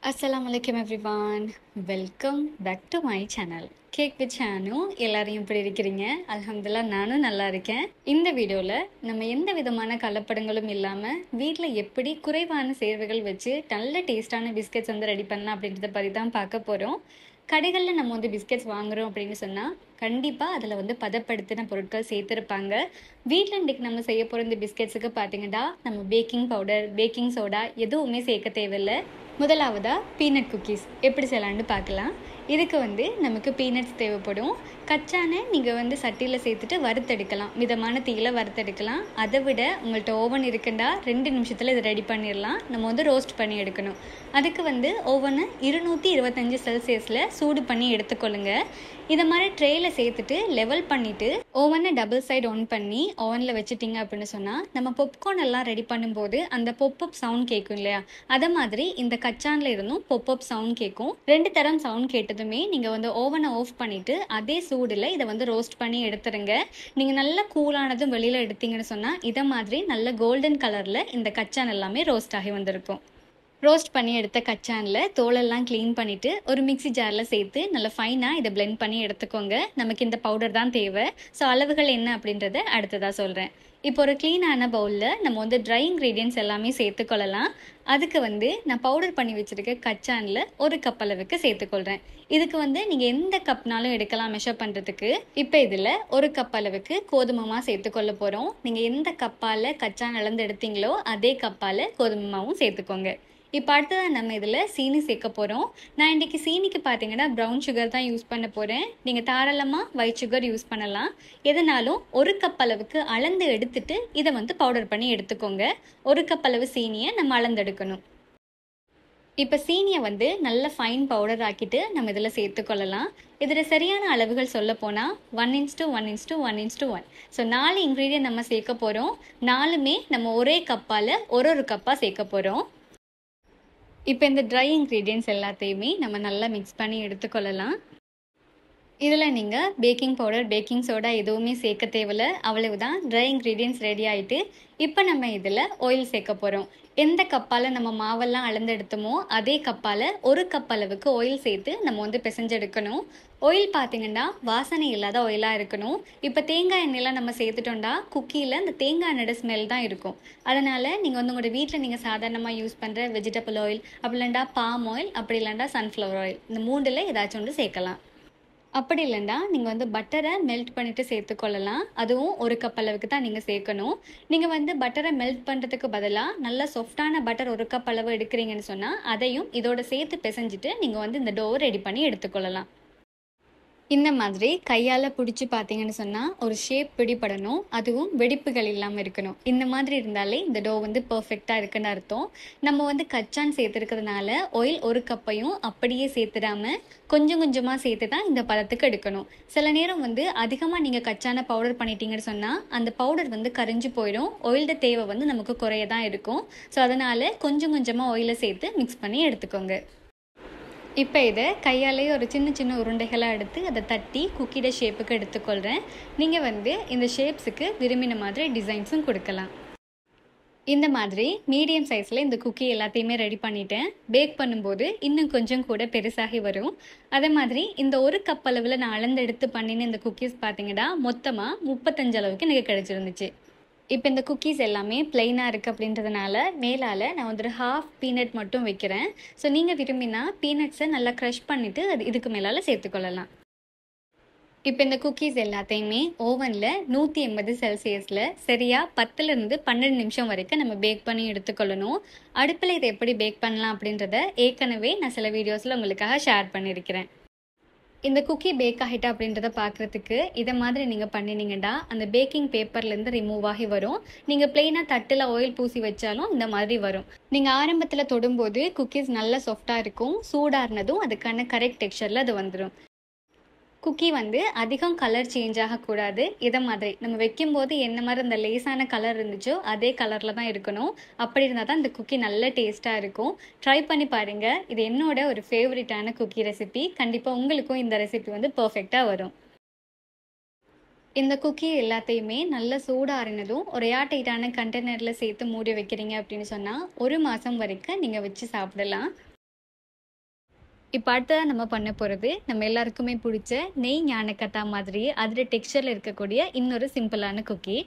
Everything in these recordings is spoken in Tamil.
Assalamualaikum everyone. Welcome back to my channel. Cake with Shanu. எல்லாரையும் எப்படி இருக்கிறீங்க? அல்ஹம்துலில்லாஹ் நானும் நல்லா இருக்கேன். இந்த வீடியோவில் நம்ம எந்த விதமான கலப்படங்களும் இல்லாமல் வீட்டில் எப்படி குறைவான சேர்வைகள் வச்சு நல்ல டேஸ்டான பிஸ்கெட்ஸ் ரெடி பண்ணலாம் அப்படின்றத பற்றி தான் பார்க்க போகிறோம். கடைகளில் நம்ம பிஸ்கெட்ஸ் வாங்குகிறோம் அப்படின்னு சொன்னால் கண்டிப்பாக அதில் பதப்படுத்தின பொருட்கள் சேர்த்துருப்பாங்க. வீட்டில் இன்றைக்கி நம்ம செய்ய போகிற இந்த பிஸ்கெட்ஸுக்கு பார்த்தீங்கன்னா நம்ம பேக்கிங் பவுடர், பேக்கிங் சோடா எதுவுமே சேர்க்க தேவையில்லை. முதலாவதாக பீனட் குக்கீஸ் எப்படி செய்யலான்னு பார்க்கலாம். இதுக்கு நமக்கு பீனட்ஸ் தேவைப்படும். கச்சானை நீங்கள் சட்டியில் சேர்த்துட்டு வறுத்தெடுக்கலாம், மிதமான தீயில் வறுத்தெடுக்கலாம். அதை விட உங்கள்கிட்ட ஓவன் இருக்குண்டா 2 நிமிஷத்தில் இதை ரெடி பண்ணிடலாம். நம்ம ரோஸ்ட் பண்ணி எடுக்கணும். அதுக்கு ஓவனை 225 செல்சியஸில் சூடு பண்ணி எடுத்துக்கொள்ளுங்க. இதை மாதிரி ட்ரேயில் சேர்த்துட்டு லெவல் பண்ணிவிட்டு ஓவனை டபுள் சைடு ஆன் பண்ணி ஓவனில் வச்சுட்டிங்க அப்படின்னு சொன்னால் நம்ம பொப்கார்ன் எல்லாம் ரெடி பண்ணும்போது அந்த பொப்பப் சவுண்ட் கேட்கும் இல்லையா, அதை மாதிரி இந்த கச்சானில் இருந்தும் பொப்பப் சவுண்ட் கேட்கும். 2 தரம் சவுண்ட் கேட்டதுமே நீங்கள் ஓவனை ஆஃப் பண்ணிவிட்டு அதே சூடில் இதை ரோஸ்ட் பண்ணி எடுத்துருங்க. நீங்கள் நல்லா கூலானதும் வெளியில் எடுத்தீங்கன்னு சொன்னால் இதை மாதிரி நல்ல கோல்டன் கலரில் இந்த கச்சான் எல்லாமே ரோஸ்ட் ஆகி வந்திருக்கும். ரோஸ்ட் பண்ணி எடுத்த கச்சானில் தோலெல்லாம் க்ளீன் பண்ணிவிட்டு ஒரு மிக்ஸி ஜாரில் சேர்த்து நல்லா ஃபைனாக இதை பிளெண்ட் பண்ணி எடுத்துக்கோங்க. நமக்கு இந்த பவுடர் தான் தேவை. ஸோ அளவுகள் என்ன அப்படின்றத அடுத்ததாக சொல்கிறேன். இப்போ ஒரு க்ளீனான பவுலில் நம்ம ட்ரை இன்க்ரீடியன்ட்ஸ் எல்லாமே சேர்த்துக்கொள்ளலாம். அதுக்கு நான் பவுடர் பண்ணி வச்சுருக்க கச்சானில் 1 கப் அளவுக்கு சேர்த்துக்கொள்கிறேன். இதுக்கு நீங்கள் எந்த கப்னாலும் எடுக்கலாம் மெஷர் பண்ணுறதுக்கு. இப்போ இதில் 1 கப் அளவுக்கு கோதுமை சேர்த்துக்கொள்ள போகிறோம். நீங்கள் எந்த கப்பால் கச்சான் அளந்து எடுத்தீங்களோ அதே கப்பால் கோதுமை மாவும் சேர்த்துக்கோங்க. இப்போ அடுத்ததான் நம்ம இதில் சீனி சேர்க்க போகிறோம். நான் இன்றைக்கி சீனிக்கு பார்த்தீங்கன்னா ப்ரௌன் சுகர் தான் யூஸ் பண்ண போகிறேன். நீங்கள் தாராளமாக ஒயிட் சுகர் யூஸ் பண்ணலாம். எதனாலும் 1 கப் அளவுக்கு அளந்து எடுத்துட்டு இதை பவுடர் பண்ணி எடுத்துக்கோங்க. 1 கப் அளவு சீனியை நம்ம அளந்தெடுக்கணும். இப்போ சீனியை நல்ல ஃபைன் பவுடர் ஆக்கிட்டு நம்ம இதில் சேர்த்துக்கொள்ளலாம். இதில் சரியான அளவுகள் சொல்ல போனால் 1:1:1:1. ஸோ 4 இன்க்ரீடியன்ட் நம்ம சேர்க்க போகிறோம். 4மே நம்ம ஒரே கப்பால் ஒரு கப்பாக சேர்க்க போகிறோம். இப்போ இந்த ட்ரை இன்க்ரீடியன்ட்ஸ் எல்லாத்தையுமே நம்ம நல்லா மிக்ஸ் பண்ணி எடுத்துக்கொள்ளலாம். இதில் நீங்கள் பேக்கிங் பவுடர், பேக்கிங் சோடா எதுவுமே சேர்க்க தேவையில்ல. அவ்வளவுதான், ட்ரை இன்க்ரீடியன்ட்ஸ் ரெடி ஆகிட்டு இப்போ நம்ம இதில் ஆயில் சேர்க்க போகிறோம். எந்த கப்பால் நம்ம மாவெல்லாம் அளந்து எடுத்தோமோ அதே கப்பால் 1 கப் அளவுக்கு ஆயில் சேர்த்து நம்ம பிசைஞ்செடுக்கணும். ஆயில் பார்த்திங்கன்னா வாசனை இல்லாத ஆயிலாக இருக்கணும். இப்போ தேங்காய் எண்ணெயெலாம் நம்ம சேர்த்துட்டோம்னா குக்கியில் அந்த தேங்காய் எண்ணெயோட ஸ்மெல் தான் இருக்கும். அதனால் நீங்கள் உங்களோட வீட்டில் நீங்கள் சாதாரணமாக யூஸ் பண்ணுற வெஜிடபிள் ஆயில், அப்படி இல்லைண்டா பாம் ஆயில், அப்படி இல்லைண்டா சன்ஃப்ளவர் ஆயில், இந்த 3ல் ஏதாச்சும் ஒன்று சேர்க்கலாம். அப்படி இல்லைண்டா நீங்கள் பட்டரை மெல்ட் பண்ணிவிட்டு சேர்த்துக்கொள்ளலாம். அதுவும் 1 கப் அளவுக்கு தான் நீங்கள் சேர்க்கணும். நீங்கள் பட்டரை மெல்ட் பண்ணுறதுக்கு பதிலாக நல்ல சாஃப்டான பட்டர் 1 கப் அளவு எடுக்கிறீங்கன்னு சொன்னால் அதையும் இதோட சேர்த்து பிசைஞ்சிட்டு நீங்கள் இந்த டோவை ரெடி பண்ணி எடுத்துக்கொள்ளலாம். இந்த மாதிரி கையால் பிடிச்சி பார்த்தீங்கன்னு சொன்னால் ஒரு ஷேப் பிடிபடணும். அதுவும் வெடிப்புகள் இல்லாமல் இருக்கணும். இந்த மாதிரி இருந்தாலே இந்த டோ பர்ஃபெக்டாக இருக்குன்னு அர்த்தம். நம்ம கச்சான் சேர்த்துருக்கிறதுனால ஆயில் 1 கப்பையும் அப்படியே சேர்த்துடாமல் கொஞ்சம் கொஞ்சமாக சேர்த்து தான் இந்த பதத்துக்கு எடுக்கணும். சில நேரம் அதிகமாக நீங்கள் கச்சான பவுடர் பண்ணிட்டீங்கன்னு சொன்னால் அந்த பவுடர் கரைஞ்சி போயிடும். ஆயிலோட தேவை நமக்கு குறைய தான் இருக்கும். ஸோ அதனால் கொஞ்சம் கொஞ்சமாக ஆயிலை சேர்த்து மிக்ஸ் பண்ணி எடுத்துக்கோங்க. இப்போ இதை கையாலேயே ஒரு சின்ன சின்ன உருண்டைகளாக எடுத்து அதை தட்டி குக்கியோட ஷேப்புக்கு எடுத்துக்கொள்கிறேன். நீங்கள் இந்த ஷேப்ஸுக்கு விரும்பின மாதிரி டிசைன்ஸும் கொடுக்கலாம். இந்த மாதிரி மீடியம் சைஸில் இந்த குக்கி எல்லாத்தையுமே ரெடி பண்ணிட்டேன். பேக் பண்ணும்போது இன்னும் கொஞ்சம் கூட பெருசாகி வரும். அதே மாதிரி இந்த 1 கப் அளவில் நான் அளந்தெடுத்து பண்ணின இந்த குக்கீஸ் பார்த்தீங்கன்னா மொத்தமாக 35 அளவுக்கு எனக்கு கிடச்சிருந்துச்சு. இப்போ இந்த குக்கீஸ் எல்லாமே பிளெயினாக இருக்குது அப்படின்றதுனால மேலால் நான் ½ பீனட் மட்டும் வைக்கிறேன். ஸோ நீங்கள் விரும்பினா பீனட்ஸை நல்லா க்ரஷ் பண்ணிவிட்டு அது இதுக்கு மேலால் சேர்த்துக்கொள்ளலாம். இப்போ இந்த குக்கீஸ் எல்லாத்தையுமே ஓவனில் 180 செல்சியஸில் சரியாக 10லேருந்து 12 நிமிஷம் வரைக்கும் நம்ம பேக் பண்ணி எடுத்துக்கொள்ளணும். அடுப்பில் இதை எப்படி பேக் பண்ணலாம் அப்படின்றத ஏற்கனவே நான் சில வீடியோஸில் உங்களுக்காக ஷேர் பண்ணியிருக்கிறேன். இந்த குக்கி பேக் ஆகிட்டா அப்படின்றத பார்க்குறதுக்கு இதை மாதிரி நீங்கள் பண்ணினீங்கன்னா அந்த பேக்கிங் பேப்பர்லேருந்து ரிமூவ் ஆகி வரும். நீங்கள் பிளெயினாக தட்டில் ஆயில் பூசி வச்சாலும் இந்த மாதிரி வரும். நீங்கள் ஆரம்பத்தில் தொடும்போது குக்கீஸ் நல்லா சாஃப்டாக இருக்கும். சூடாகினதும் அதுக்கான கரெக்ட் டெக்ஸ்சரில் அது வந்துடும். குக்கி அதிகம் கலர் சேஞ்ச் ஆகக்கூடாது. இதை மாதிரி நம்ம வைக்கும்போது என்ன மாதிரி அந்த லேசான கலர் இருந்துச்சோ அதே கலரில் தான் இருக்கணும். அப்படி இருந்தால் தான் இந்த குக்கி நல்ல டேஸ்ட்டாக இருக்கும். ட்ரை பண்ணி பாருங்கள். இது என்னோட ஒரு ஃபேவரட்டான குக்கி ரெசிபி. கண்டிப்பாக உங்களுக்கும் இந்த ரெசிபி பர்ஃபெக்டாக வரும். இந்த குக்கி எல்லாத்தையுமே நல்ல சூடாறினதும் ஒரு ஏர்டைட்டான கண்டெய்னரில் சேர்த்து மூடி வைக்கிறீங்க அப்படின்னு சொன்னால் 1 மாதம் வரைக்கும் நீங்கள் வச்சு சாப்பிடலாம். இப்போ அடுத்ததா நம்ம பண்ண போறது, நம்ம எல்லாருக்குமே புடிச்ச நெய் ஞானக்கத்தா மாதிரியே அதில டெக்ஸ்சர்ல இருக்கக்கூடிய இன்னொரு சிம்பிளான குக்கி.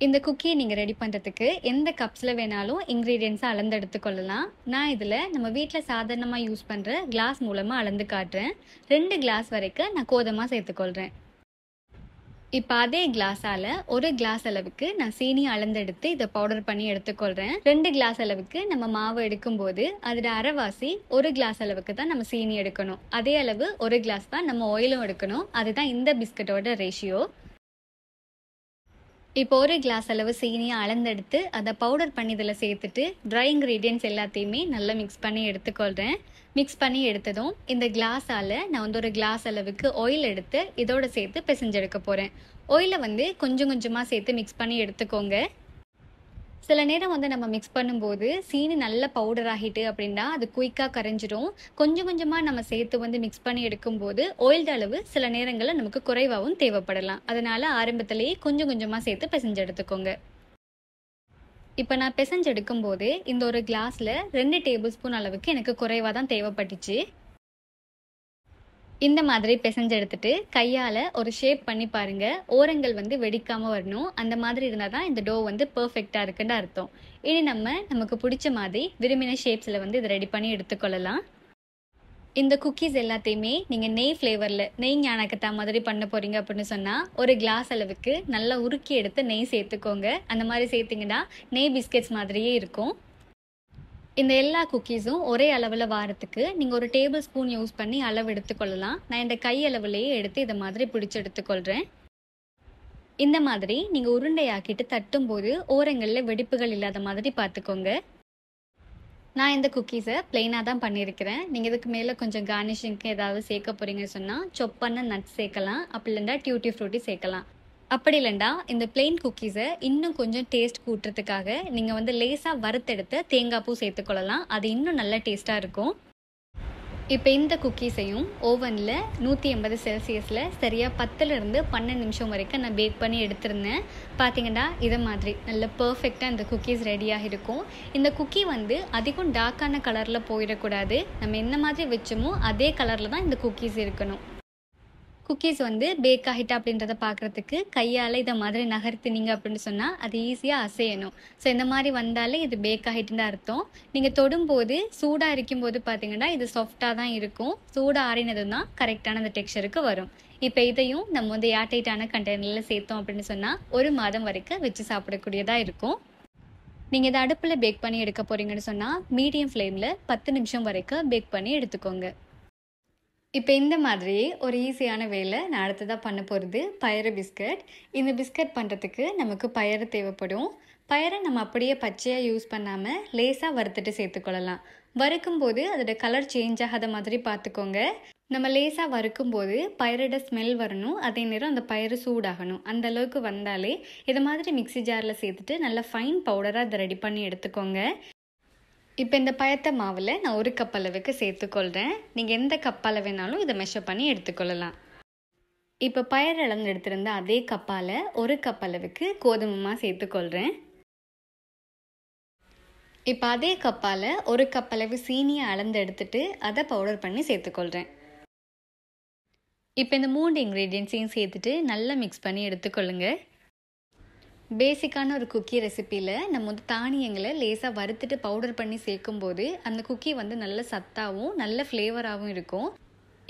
இந்த குக்கிய நீங்க ரெடி பண்றதுக்கு எந்த கப்ஸ்ல வேணாலும் இன்கிரீடியன்ட்ஸ அளந்து எடுத்துக்கொள்ளலாம். நான் இதில நம்ம வீட்ல சாதாரணமா யூஸ் பண்ற கிளாஸ் மூலமா அளந்து காட்டுறேன். 2 கிளாஸ் வரைக்கும் நான் கோதுமை சேர்த்துக்கொள்றேன். இப்ப அதே கிளாஸால 1 கிளாஸ் அளவுக்கு நான் சீனி அளந்தெடுத்து இத பவுடர் பண்ணி எடுத்துக்கொள்றேன். 2 கிளாஸ் அளவுக்கு நம்ம மாவு எடுக்கும்போது, அதில அரைவாசி 1 கிளாஸ் அளவுக்கு தான் நம்ம சீனி எடுக்கணும். அதே அளவு 1 கிளாஸ் தான் நம்ம ஆயிலும் எடுக்கணும். அதுதான் இந்த பிஸ்கட்டோட ரேஷியோ. இப்போ 1 கிளாஸ் அளவு சீனிய அளந்தெடுத்து, அத பவுடர் பண்ணி இதில சேர்த்துட்டு, ட்ரை இன்கிரீடியன்ட்ஸ் எல்லாத்தையுமே நல்லா மிக்ஸ் பண்ணி எடுத்துக்கொள்றேன். மிக்ஸ் பண்ணி எடுத்ததும், இந்த கிளாஸால நான் வந்து 1 கிளாஸ் அளவுக்கு ஆயில் எடுத்து, இதோட சேர்த்து பிசைஞ்சு எடுக்க போறேன். ஆயில வந்து கொஞ்சம் கொஞ்சமா சேர்த்து மிக்ஸ் பண்ணி எடுத்துக்கோங்க. சில நேரம் வந்து நம்ம மிக்ஸ் பண்ணும்போது, சீனி நல்ல பவுடர் ஆகிட்டு அப்படின்னா, அது குயிக்கா கரைஞ்சிரும். கொஞ்சம் கொஞ்சமா நம்ம சேர்த்து வந்து மிக்ஸ் பண்ணி எடுக்கும்போது, ஆயில்ட அளவு சில நேரங்கள்ல நமக்கு குறைவாவும் தேவைப்படலாம். அதனால ஆரம்பத்திலேயே கொஞ்சம் கொஞ்சமா சேர்த்து பிசைஞ்சு எடுத்துக்கோங்க. இப்ப நான் பிசைஞ்சு எடுக்கும்போது, இந்த ஒரு கிளாஸ்ல 2 டேபிள் ஸ்பூன் அளவுக்கு எனக்கு குறைவா தான் தேவைப்பட்டுச்சு. இந்த மாதிரி பிசைஞ்சு எடுத்துட்டு, கையால ஒரு ஷேப் பண்ணி பாருங்க. ஓரங்கள் வந்து வெடிக்காம வரணும். அந்த மாதிரி இருந்தா தான் இந்த டோ வந்து பெர்ஃபெக்ட்டா இருக்குன்னு அர்த்தம். இனி நமக்கு புடிச்ச மாதிரி விரும்பின ஷேப்ஸ்ல வந்து இத ரெடி பண்ணி எடுத்துக்கொள்ளலாம். இந்த குக்கீஸ் எல்லாத்தையுமே நீங்க நெய் ஃப்ளேவர்ல நெய் ஞானக்கத்தா மாதிரி பண்ண போறீங்க அப்படின்னு சொன்னா, 1 கிளாஸ் அளவுக்கு நல்லா உருக்கி எடுத்து நெய் சேர்த்துக்கோங்க. அந்த மாதிரி சேர்த்தீங்கன்னா, நெய் பிஸ்கெட்ஸ் மாதிரியே இருக்கும். இந்த எல்லா குக்கீஸும் ஒரே அளவுல வாரத்துக்கு நீங்க 1 டேபிள் ஸ்பூன் யூஸ் பண்ணி அளவு எடுத்துக்கொள்ளலாம். நான் இந்த கை அளவுலயே எடுத்து இத மாதிரி பிடிச்சு எடுத்துக்கொள்றேன். இந்த மாதிரி நீங்க உருண்டையாக்கிட்டு தட்டும்போது ஓரங்கள்ல வெடிப்புகள் இல்லாத மாதிரி பார்த்துக்கோங்க. நான் இந்த குக்கீஸ பிளெயினா தான் பண்ணியிருக்கிறேன். நீங்க இதுக்கு மேல கொஞ்சம் கார்னிஷிங்க்கு ஏதாவது சேர்க்க போறீங்கன்னு சொன்னா, சாப் பண்ண நட்ஸ் சேர்க்கலாம். அப்படி இல்லன்னா டியூட்டி ஃப்ரூட்டி சேர்க்கலாம். அப்படி இல்லைண்டா இந்த பிளெயின் குக்கீஸை இன்னும் கொஞ்சம் டேஸ்ட் கூட்டுறதுக்காக நீங்கள் வந்து லேசாக வறுத்தெடுத்த தேங்காய் பூ சேர்த்துக்கொள்ளலாம். அது இன்னும் நல்ல டேஸ்ட்டாக இருக்கும். இப்போ இந்த குக்கீஸையும் ஓவனில் 180 செல்சியஸில் சரியாக 10லிருந்து 12 நிமிஷம் வரைக்கும் நான் பேக் பண்ணி எடுத்திருந்தேன். பார்த்தீங்கன்னா இதை மாதிரி நல்ல பர்ஃபெக்டாக இந்த குக்கீஸ் ரெடியாக இருக்கும். இந்த குக்கி வந்து அதிகம் டார்க்கான கலரில் போயிடக்கூடாது. நம்ம என்ன மாதிரி வச்சோமோ அதே கலரில் தான் இந்த குக்கீஸ் இருக்கணும். குக்கீஸ் வந்து பேக் ஆகிட்டா அப்படின்றத பார்க்குறதுக்கு கையால் இதை மாதிரி நகர்த்தினீங்க அப்படின்னு சொன்னால் அது ஈஸியாக அசையணும். ஸோ இந்த மாதிரி வந்தாலே இது பேக் ஆகிட்டுன்னு அர்த்தம். நீங்கள் தொடும்போது சூடாக இருக்கும்போது பார்த்தீங்கன்னா இது சாஃப்டாக தான் இருக்கும். சூடாக ஆறினது தான் கரெக்டான அந்த டெக்ஸ்சருக்கு வரும். இப்போ இதையும் நம்ம வந்து ஏர்டைட்டான கண்டெய்னரில் சேர்த்தோம் அப்படின்னு சொன்னால் 1 மாதம் வரைக்கும் வச்சு சாப்பிடக்கூடியதாக இருக்கும். நீங்கள் இதை அடுப்பில் பேக் பண்ணி எடுக்க போகிறீங்கன்னு சொன்னால் மீடியம் ஃப்ளேமில் 10 நிமிஷம் வரைக்கும் பேக் பண்ணி எடுத்துக்கோங்க. இப்போ இந்த மாதிரி ஒரு ஈஸியான வேலை நான் அடுத்ததாக பண்ண போகிறது பயறு பிஸ்கட். இந்த பிஸ்கட் பண்ணுறதுக்கு நமக்கு பயறு தேவைப்படும். பயறை நம்ம அப்படியே பச்சையாக யூஸ் பண்ணாமல் லேசாக வறுத்துட்டு சேர்த்துக்கொள்ளலாம். வறுக்கும்போது அதோட கலர் சேஞ்ச் ஆகாத மாதிரி பார்த்துக்கோங்க. நம்ம லேசாக வறுக்கும்போது பயரோட ஸ்மெல் வரணும். அதே நேரம் அந்த பயறு சூடாகணும். அந்த அளவுக்கு வந்தாலே இது மாதிரி மிக்சி ஜாரில் சேர்த்துட்டு நல்லா ஃபைன் பவுடராக அதை ரெடி பண்ணி எடுத்துக்கோங்க. இப்போ இந்த பயத்த மாவில் நான் 1 கப் அளவுக்கு சேர்த்துக்கொள்கிறேன். நீங்கள் எந்த கப்பால் வேணாலும் இதை மெஷர் பண்ணி எடுத்துக்கொள்ளலாம். இப்போ பயறு அளந்து எடுத்திருந்த அதே கப்பால் 1 கப் அளவுக்கு கோதுமை மாவு சேர்த்துக்கொள்கிறேன். இப்போ அதே கப்பால் 1 கப் அளவு சீனியை அளந்து எடுத்துட்டு அதை பவுடர் பண்ணி சேர்த்துக்கொள்கிறேன். இப்போ இந்த 3 இன்க்ரீடியன்ஸையும் சேர்த்துட்டு நல்லா மிக்ஸ் பண்ணி எடுத்துக்கொள்ளுங்க. பேசிக்கான ஒரு குக்கி ரெசிப்பியில் நம்ம வந்து தானியங்களை லேசாக வறுத்துட்டு பவுடர் பண்ணி சேர்க்கும்போது அந்த குக்கி வந்து நல்ல சத்தாகவும் நல்ல ஃப்ளேவராகவும் இருக்கும்.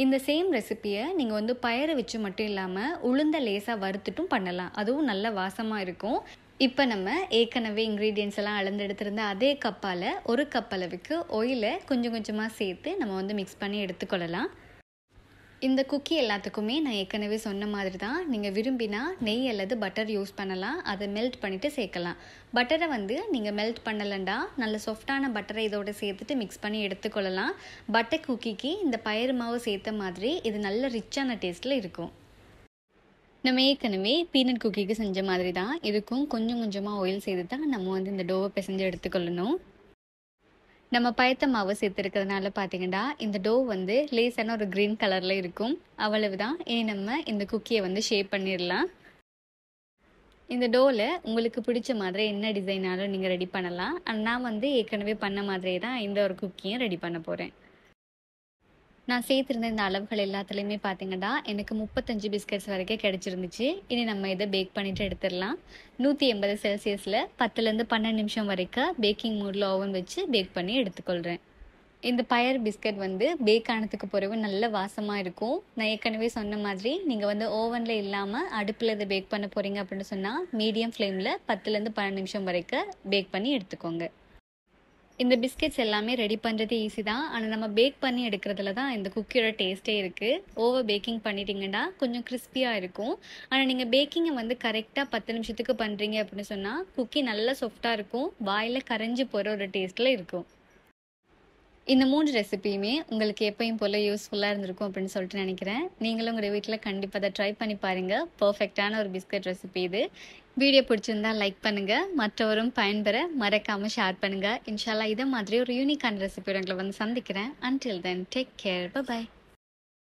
இந்த சேம் ரெசிப்பியை நீங்கள் வந்து பயறு வச்சு மட்டும் இல்லாமல் உளுந்த லேசாக வறுத்துட்டும் பண்ணலாம். அதுவும் நல்ல வாசமாக இருக்கும். இப்போ நம்ம ஏற்கனவே இன்க்ரீடியன்ஸ் எல்லாம் அளந்து எடுத்திருந்த அதே கப்பால் 1 கப் அளவுக்கு ஆயிலை கொஞ்சம் கொஞ்சமாக சேர்த்து நம்ம வந்து மிக்ஸ் பண்ணி எடுத்துக்கொள்ளலாம். இந்த குக்கி எல்லாத்துக்குமே நான் ஏற்கனவே சொன்ன மாதிரி தான் நீங்கள் விரும்பினா நெய் அல்லது பட்டர் யூஸ் பண்ணலாம். அதை மெல்ட் பண்ணிவிட்டு சேர்க்கலாம். பட்டரை வந்து நீங்கள் மெல்ட் பண்ணலண்டா நல்ல சாஃப்டான பட்டரை இதோடு சேர்த்துட்டு மிக்ஸ் பண்ணி எடுத்துக்கொள்ளலாம். பட்டர் குக்கிக்கு இந்த பயறு மாவு சேர்த்த மாதிரி இது நல்ல ரிச்சான டேஸ்ட்டில் இருக்கும். நம்ம ஏற்கனவே பீனட் குக்கிக்கு செஞ்ச மாதிரி தான் இதுக்கும் கொஞ்சம் கொஞ்சமாக ஆயில் சேர்த்து தான் நம்ம வந்து இந்த டோவை பிசைஞ்சு எடுத்துக்கொள்ளணும். நம்ம பயத்த மாவு சேர்த்துருக்கிறதுனால பார்த்தீங்கன்னா இந்த டோ வந்து லேசான ஒரு க்ரீன் கலரில் இருக்கும். அவ்வளவுதான். இனி நம்ம இந்த குக்கியை வந்து ஷேப் பண்ணிடலாம். இந்த டோவில் உங்களுக்கு பிடிச்ச மாதிரி என்ன டிசைனாலும் நீங்கள் ரெடி பண்ணலாம். நான் வந்து ஏற்கனவே பண்ண மாதிரியே தான் இந்த ஒரு குக்கியும் ரெடி பண்ண போகிறேன். நான் சேர்த்திருந்த இந்த அளவுகள் எல்லாத்துலேயுமே பார்த்தீங்கன்னா எனக்கு 35 பிஸ்கட்ஸ் வரைக்கும் கிடைச்சிருந்துச்சு. இனி நம்ம இதை பேக் பண்ணிட்டு எடுத்துடலாம். 180 செல்சியஸில் 10லேருந்து 12 நிமிஷம் வரைக்கும் பேக்கிங் மோடில் ஓவன் வச்சு பேக் பண்ணி எடுத்துக்கொள்கிறேன். இந்த பயர் பிஸ்கட் வந்து பேக் ஆனதுக்கு பிறகு நல்ல வாசமாக இருக்கும். நான் ஏற்கனவே சொன்ன மாதிரி நீங்கள் வந்து ஓவனில் இல்லாமல் அடுப்பில் இதை பேக் பண்ண போகிறீங்க அப்படின்னு சொன்னால் மீடியம் ஃப்ளேமில் 10லேருந்து 12 நிமிஷம் வரைக்கும் பேக் பண்ணி எடுத்துக்கோங்க. இந்த பிஸ்கெட்ஸ் எல்லாமே ரெடி பண்ணுறது ஈஸி தான். ஆனால் நம்ம பேக் பண்ணி எடுக்கிறதுல தான் இந்த குக்கியோட டேஸ்ட்டே இருக்குது. ஓவர் பேக்கிங் பண்ணிட்டீங்கன்னா கொஞ்சம் கிறிஸ்பியாக இருக்கும். ஆனால் நீங்கள் பேக்கிங்கை வந்து கரெக்டாக 10 நிமிஷத்துக்கு பண்ணுறீங்க அப்படின்னு சொன்னால் குக்கி நல்லா சாஃப்டாக இருக்கும். வாயில் கரைஞ்சி போகிற ஒரு டேஸ்ட்டில் இருக்கும். இந்த 3 ரெசிபியுமே உங்களுக்கு எப்பயும் போல் யூஸ்ஃபுல்லாக இருந்திருக்கும் அப்படின்னு சொல்லிட்டு நினைக்கிறேன். நீங்களும் உங்களுடைய வீட்டில் கண்டிப்பாக அதை ட்ரை பண்ணி பாருங்கள். பர்ஃபெக்டான ஒரு பிஸ்கட் ரெசிபி இது. வீடியோ பிடிச்சிருந்தா லைக் பண்ணுங்கள். மற்றவரும் பயன்பெற மறக்காமல் ஷேர் பண்ணுங்கள். இன்ஷால்லா இதை மாதிரி ஒரு யூனிக்கான ரெசிபியோட உங்களை வந்து சந்திக்கிறேன். Until then take care. By.